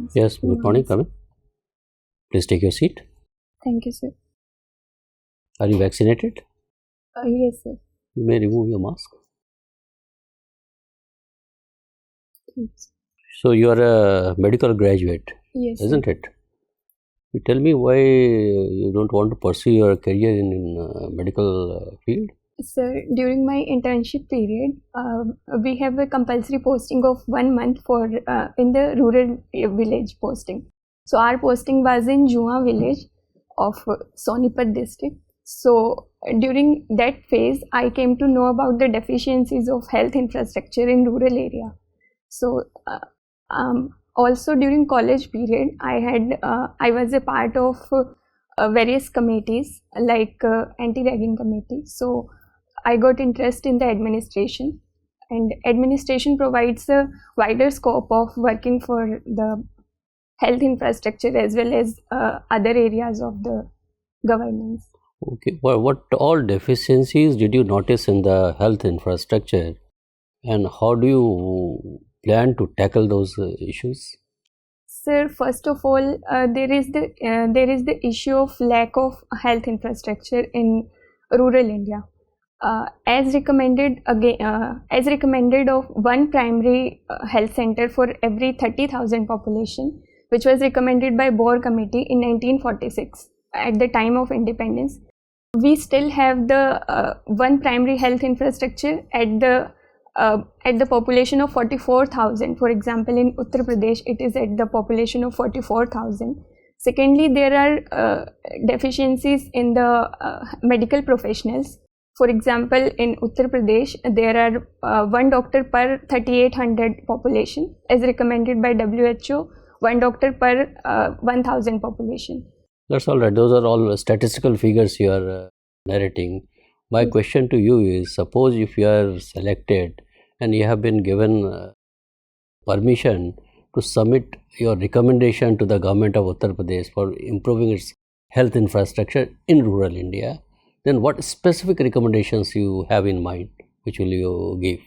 morning. Sir. Yes, good morning. Come in. Please take your seat. Thank you, sir. Are you vaccinated? Yes, sir. You may remove your mask. Yes, So you are a medical graduate, yes, isn't it? You tell me why you don't want to pursue your career in medical field? Sir, during my internship period, we have a compulsory posting of 1 month for in the rural village posting. So our posting was in 𝐸𝐬 village of Sonipat district. So during that phase, I came to know about the deficiencies of health infrastructure in rural area. So also during college period, I was a part of various committees like anti-ragging committee. So I got interest in the administration, and administration provides a wider scope of working for the health infrastructure as well as other areas of the governance. Okay. Well, what all deficiencies did you notice in the health infrastructure, and how do you plan to tackle those issues? Sir, first of all, there is the issue of lack of health infrastructure in rural India. As recommended of one primary health center for every 30,000 population, which was recommended by Boer committee in 1946 at the time of independence. We still have the one primary health infrastructure at the population of 44,000. For example, in Uttar Pradesh, it is at the population of 44,000. Secondly, there are deficiencies in the medical professionals. For example, in Uttar Pradesh, there are 1 doctor per 3,800 population, as recommended by WHO, 1 doctor per 1,000 population. That's all right. Those are all statistical figures you are narrating. My question to you is, suppose if you are selected and you have been given permission to submit your recommendation to the government of Uttar Pradesh for improving its health infrastructure in rural India, then what specific recommendations you have in mind, which will you give?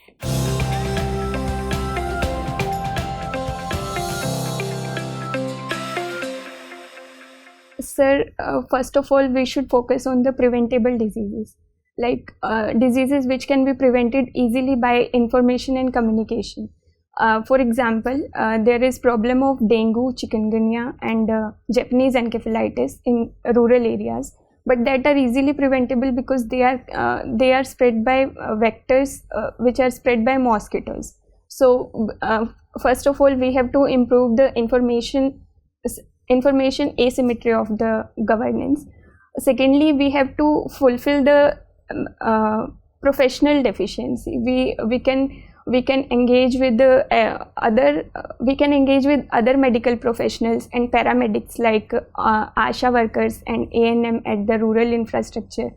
Sir, first of all, we should focus on the preventable diseases, like diseases which can be prevented easily by information and communication. For example, there is problem of dengue, chikungunya and Japanese encephalitis in rural areas, but that are easily preventable because they are spread by vectors which are spread by mosquitoes. So first of all, we have to improve the information asymmetry of the governance. Secondly, we have to fulfill the professional deficiency. We can engage with the other medical professionals and paramedics like ASHA workers and ANM at the rural infrastructure.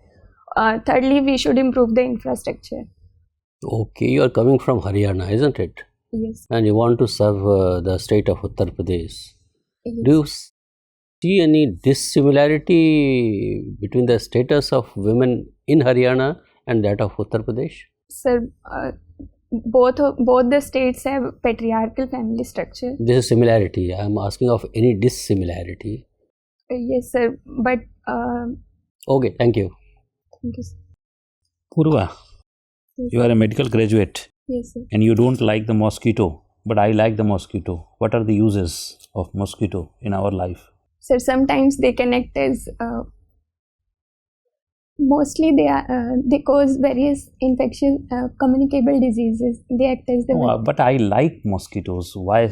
Thirdly, we should improve the infrastructure. Okay, you are coming from Haryana, isn't it? Yes. And you want to serve the state of Uttar Pradesh. Yes. Do you see any dissimilarity between the status of women in Haryana and that of Uttar Pradesh? Sir, both the states have patriarchal family structure. This is similarity. I am asking of any dissimilarity. Yes, sir. But okay, thank you. thank you, sir. Poorva, Yes, you are a medical graduate yes, sir. and you don't like the mosquito, but I like the mosquito. What are the uses of mosquito in our life? Sir, sometimes they can act as mostly they cause various infectious communicable diseases. They act as the No, but I like mosquitoes. Why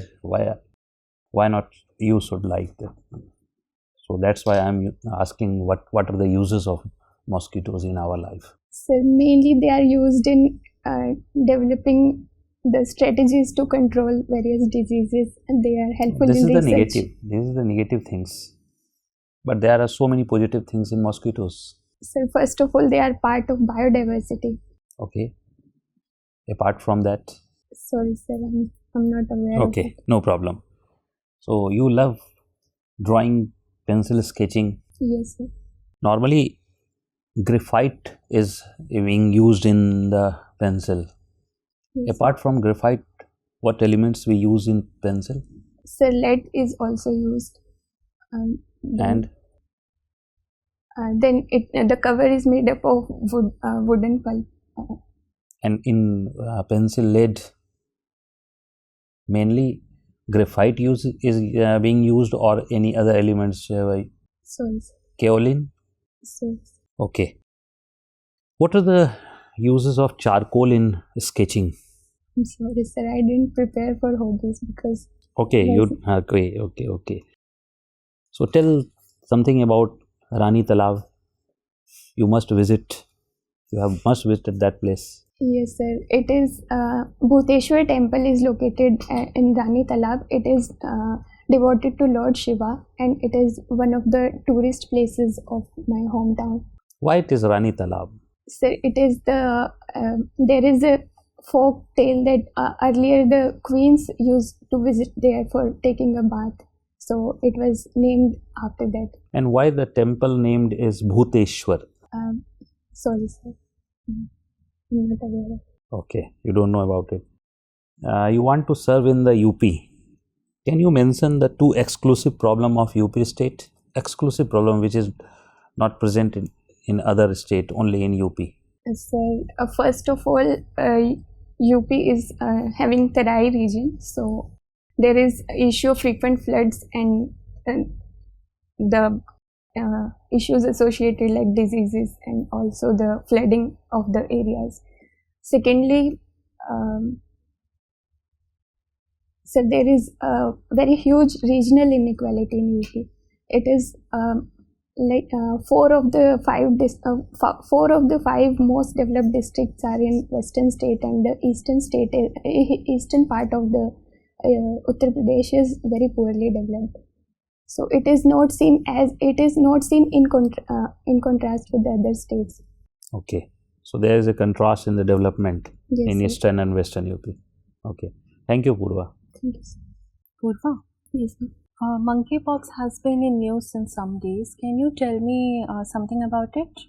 not you should like them? So that's why I'm asking what are the uses of mosquitoes in our life? So mainly they are used in developing the strategies to control various diseases, and they are helpful This in is the research. negative. These are the negative things. But there are so many positive things in mosquitoes. So first of all, they are part of biodiversity. Okay. Apart from that, Sorry, sir, I'm not aware of okay, it. no problem. So you love drawing, pencil sketching. Yes, sir. Normally, graphite is being used in the pencil. Yes, Apart from graphite, what elements we use in pencil? So lead is also used. And then the cover is made up of wooden pulp. and in pencil lead, mainly graphite is being used, or any other elements? Kaolin. So Okay. What are the uses of charcoal in sketching? I'm sorry, sir. I didn't prepare for hobbies because. Okay, okay. So tell something about Rani Talab. You must visit. You must visit that place. Yes, sir. It is Bhuteshwar temple is located in Rani Talab. It is devoted to Lord Shiva, and it is one of the tourist places of my hometown. Why it is Rani Talab? So it is there is a folk tale that earlier the queens used to visit there for taking a bath. So it was named after that. And why the temple named is Bhuteshwar? Sorry, sir. I'm not aware of. Okay, you don't know about it. You want to serve in the UP. Can you mention the two exclusive problem of UP state? Exclusive problem which is not present in other state, only in UP. Sir, first of all, UP is having Terai region, so there is issue of frequent floods and the issues associated like diseases and also the flooding of the areas. Secondly, so there is a very huge regional inequality in UP. It is four of the five most developed districts are in western state, and the eastern part of the Uttar Pradesh is very poorly developed. So it is not seen in contrast with the other states. Okay, so there is a contrast in the development in sir. eastern and western UP. Okay, thank you, Poorva. Thank you, sir. Poorva, Yes, sir. monkeypox has been in news since some days. Can you tell me something about it?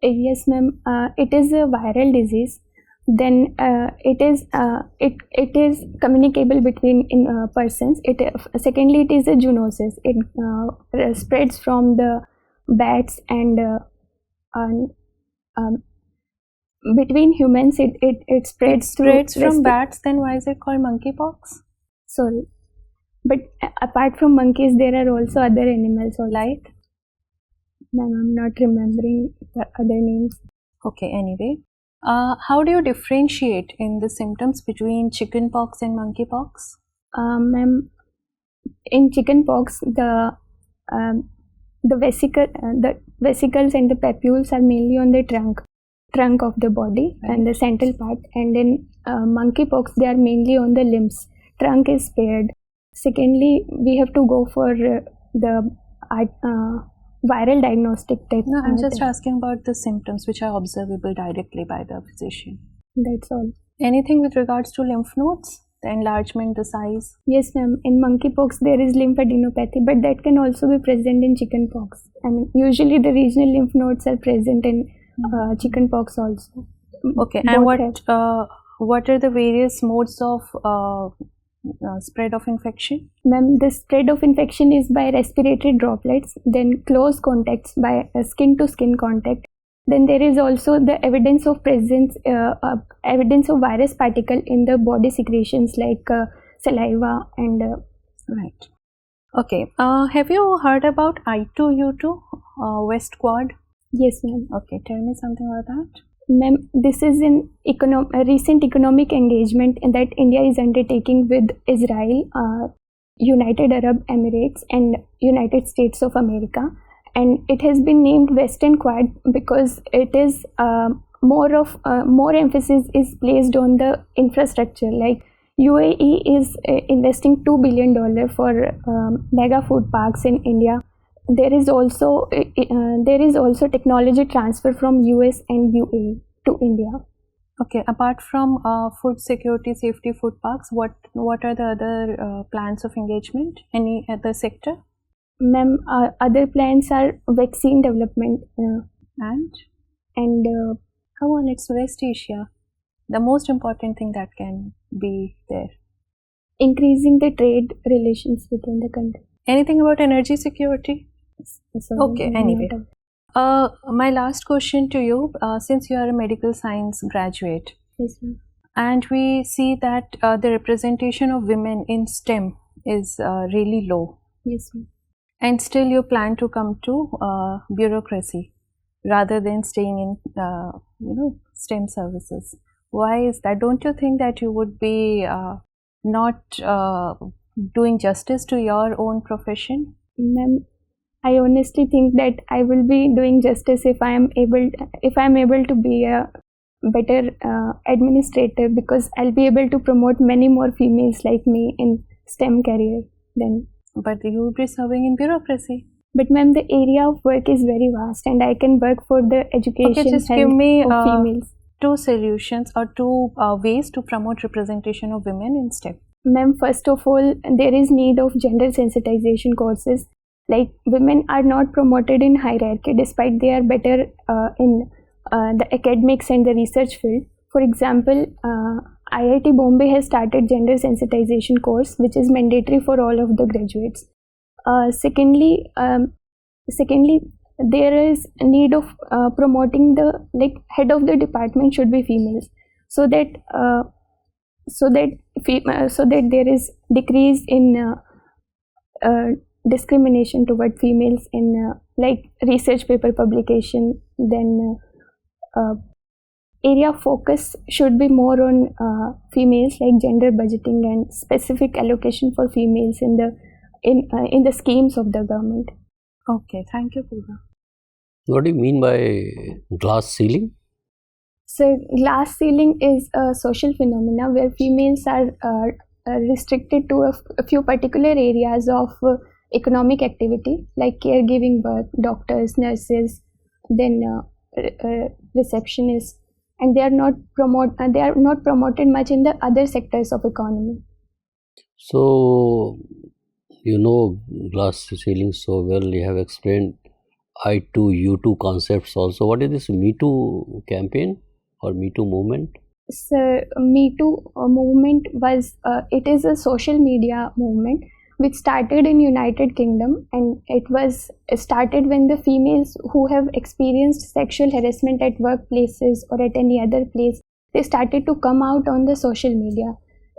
Yes, ma'am. It is a viral disease. Then it is communicable between persons. Secondly, it is a zoonosis. It spreads from the bats and between humans. It spreads from bats. Then why is it called monkeypox? Sorry, but apart from monkeys, there are also other animals. Like? Ma'am, I'm not remembering the other names. Okay. Anyway. How do you differentiate in the symptoms between chickenpox and monkeypox? Ma'am, in chickenpox, the vesicles and the papules are mainly on the trunk of the body, right, and the central part. And in monkeypox, they are mainly on the limbs. Trunk is spared. Secondly, we have to go for the viral diagnostic test. No, I'm just asking about the symptoms which are observable directly by the physician. That's all. Anything with regards to lymph nodes, the enlargement, the size? Yes, ma'am. In monkeypox, there is lymphadenopathy, but that can also be present in chickenpox. I mean, usually the regional lymph nodes are present in chickenpox also. Okay, and what are the various modes of spread of infection? Ma'am, the spread of infection is by respiratory droplets, then close contacts by skin to skin contact. Then there is also the evidence of virus particle in the body secretions like saliva and right. Okay. Have you heard about I2U2 West Quad? Yes, ma'am. Okay, tell me something about that. Ma'am, this is a recent economic engagement that India is undertaking with Israel, United Arab Emirates and United States of America. And it has been named Western Quad because it is more emphasis is placed on the infrastructure. Like UAE is investing $2 billion for mega food parks in India. There is also technology transfer from US and UAE to India. Okay, apart from food security, safety, food parks, what are the other plans of engagement? Any other sector? Ma'am, other plans are vaccine development and come on, it's West Asia. The most important thing that can be there. increasing the trade relations within the country. Anything about energy security? So, Okay, anyway. My last question to you, since you are a medical science graduate, Yes, ma'am. and we see that the representation of women in STEM is really low, Yes, ma'am. and still you plan to come to bureaucracy rather than staying in STEM services. Why is that? Don't you think that you would be not doing justice to your own profession? Ma'am, I honestly think that I will be doing justice if I am able to be a better administrator, because I'll be able to promote many more females like me in STEM career then. But you will be serving in bureaucracy. But ma'am, the area of work is very vast and I can work for the education. Okay, just health give me of females. 2 solutions or 2 ways to promote representation of women in STEM. Ma'am, first of all, there is need of gender sensitization courses. Like, women are not promoted in hierarchy despite they are better in the academics and the research field. For example, IIT Bombay has started gender sensitization course, which is mandatory for all of the graduates. Secondly, there is a need of promoting the head of the department should be females, so that there is decrease in discrimination toward females in research paper publication. Then area of focus should be more on females, like gender budgeting and specific allocation for females in the schemes of the government. Okay, thank you, Poorva. What do you mean by glass ceiling? So glass ceiling is a social phenomena where females are restricted to a few particular areas of economic activity, like caregiving work, doctors, nurses, then receptionists, and they are not promoted much in the other sectors of economy. So, you know glass ceiling so well. You have explained I too, you too concepts also. What is this Me Too campaign or Me Too movement? So, Me Too movement it is a social media movement which started in United Kingdom, and it was started when the females who have experienced sexual harassment at workplaces or at any other place, they started to come out on the social media.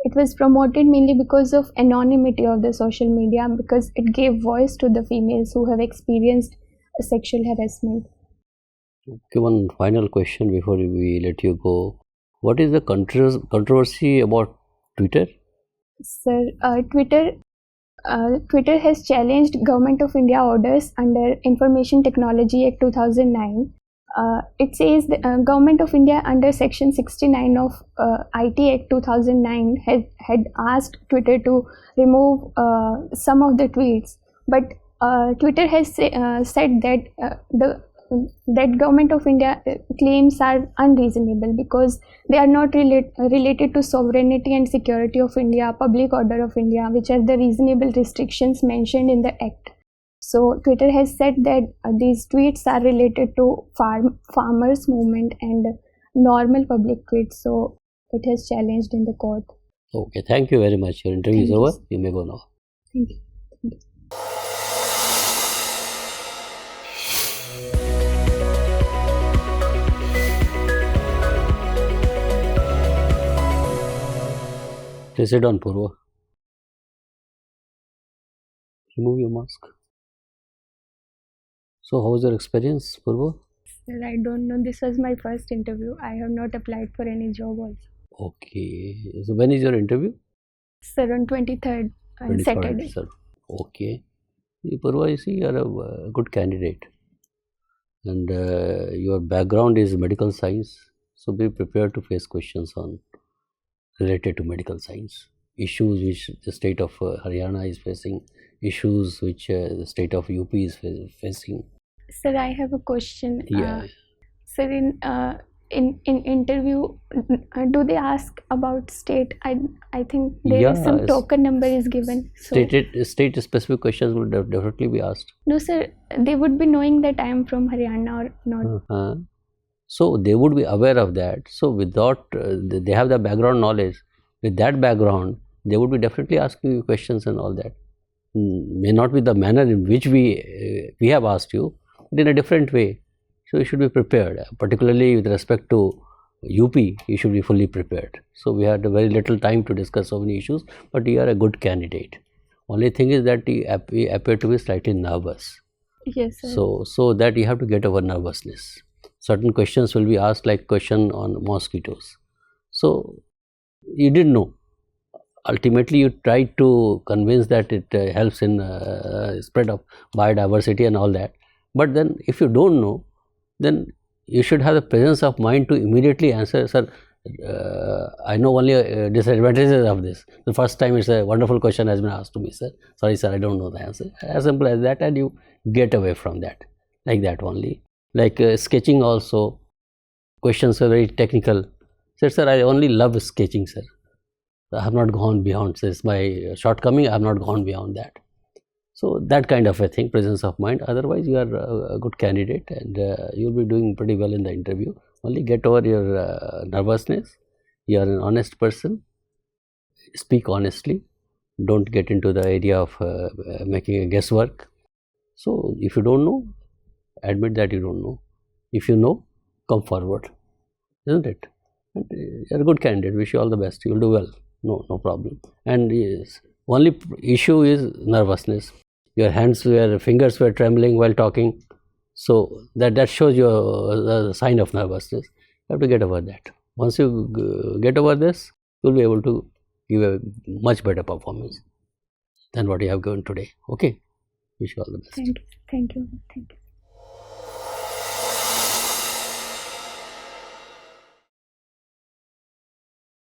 It was promoted mainly because of anonymity of the social media, because it gave voice to the females who have experienced sexual harassment. Okay, one final question before we let you go. What is the controversy about Twitter? Sir, Twitter has challenged Government of India orders under Information Technology Act 2009. It says the Government of India under Section 69 of IT Act 2009 had asked Twitter to remove some of the tweets, but Twitter has said that that Government of India claims are unreasonable because they are not related to sovereignty and security of India, public order of India, which are the reasonable restrictions mentioned in the Act. So Twitter has said that these tweets are related to farmers movement and normal public tweets. So it has challenged in the court. Okay, thank you very much. Your interview is over. You may go now. Thank you. Thank you. Please sit down, Poorva. Remove your mask. So, how was your experience, Poorva? Sir, I don't know. This was my first interview. I have not applied for any job also. Okay. So, when is your interview? Sir, on 23rd, on Saturday. Sir. Okay. Poorva, you see, you are a good candidate. And your background is medical science. So, be prepared to face questions related to medical science. Issues which the state of Haryana is facing, issues which the state of UP is facing. Sir, I have a question. Yeah. Sir, in interview, do they ask about state? I think there is some token number is given. So state specific questions will definitely be asked. No, sir. They would be knowing that I am from Haryana or not. So they would be aware of that. So without they have the background knowledge. With that background, they would be definitely asking you questions and all that. May not be the manner in which we have asked you, but in a different way. So you should be prepared, particularly with respect to UP, you should be fully prepared. So we had very little time to discuss so many issues, but you are a good candidate. Only thing is that you appear to be slightly nervous. Yes, sir. So that you have to get over nervousness. Certain questions will be asked, like question on mosquitoes. So you didn't know. Ultimately, you tried to convince that it helps in spread of biodiversity and all that. But then, if you don't know, then you should have the presence of mind to immediately answer, sir, I know only disadvantages of this. The first time it's a wonderful question has been asked to me, sir. Sorry, sir, I don't know the answer. As simple as that, and you get away from that, like that only. Like sketching also, questions are very technical. Sir, I only love sketching, sir. I have not gone beyond. So it's my shortcoming. I have not gone beyond that. So that kind of a thing, presence of mind. Otherwise, you are a good candidate, and you'll be doing pretty well in the interview. Only get over your nervousness. You are an honest person. Speak honestly. Don't get into the area of making a guesswork. So if you don't know, admit that you don't know. If you know, come forward. Isn't it? And you're a good candidate. Wish you all the best. You'll do well. No problem. And yes, only issue is nervousness. Your fingers were trembling while talking. So that shows you the sign of nervousness. You have to get over that. Once you get over this, you'll be able to give a much better performance than what you have given today. Okay? Wish you all the best. Thank you. Thank you. Thank you.